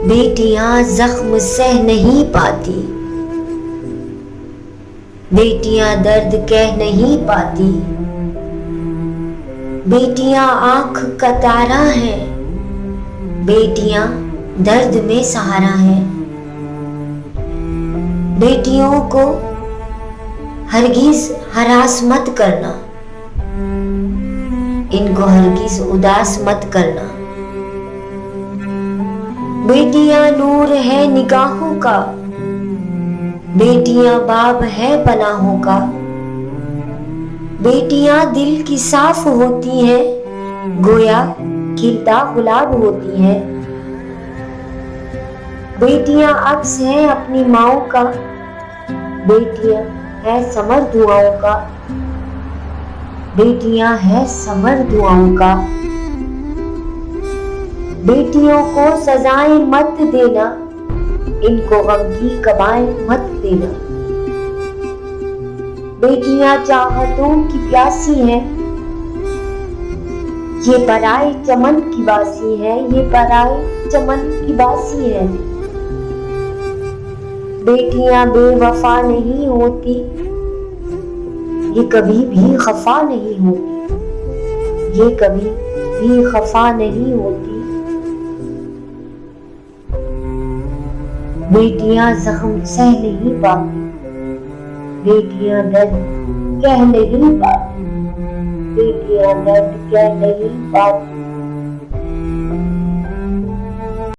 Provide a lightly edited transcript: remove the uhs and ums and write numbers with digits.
बेटियां जख्म सह नहीं पाती, बेटियां दर्द कह नहीं पाती। बेटियां आंख का तारा है, बेटियां दर्द में सहारा है। बेटियों को हरगिज हरास मत करना, इनको हरगिज उदास मत करना। बेटियां नूर है निगाहों का, बेटियां बाब है पनाहों का। बेटियां दिल की साफ होती हैं, गोया खिलता गुलाब होती हैं। बेटियां अक्स हैं अपनी माओं का, बेटियां है समर दुआओं का। बेटियां है समर दुआओं का। बेटियों को सजाएं मत देना, इनको गम की कबाएं मत देना। बेटियां चाहतों की प्यासी हैं, ये पराए चमन की बासी है, ये पराए चमन की बासी है। बेटियां बेवफा नहीं होती, ये कभी भी खफा नहीं होती, ये कभी भी खफा नहीं होती। बेटियां जख्म सह नहीं पाती, बेटियां दर्द कह नहीं पाती, बेटियां दर्द कह नहीं पाती।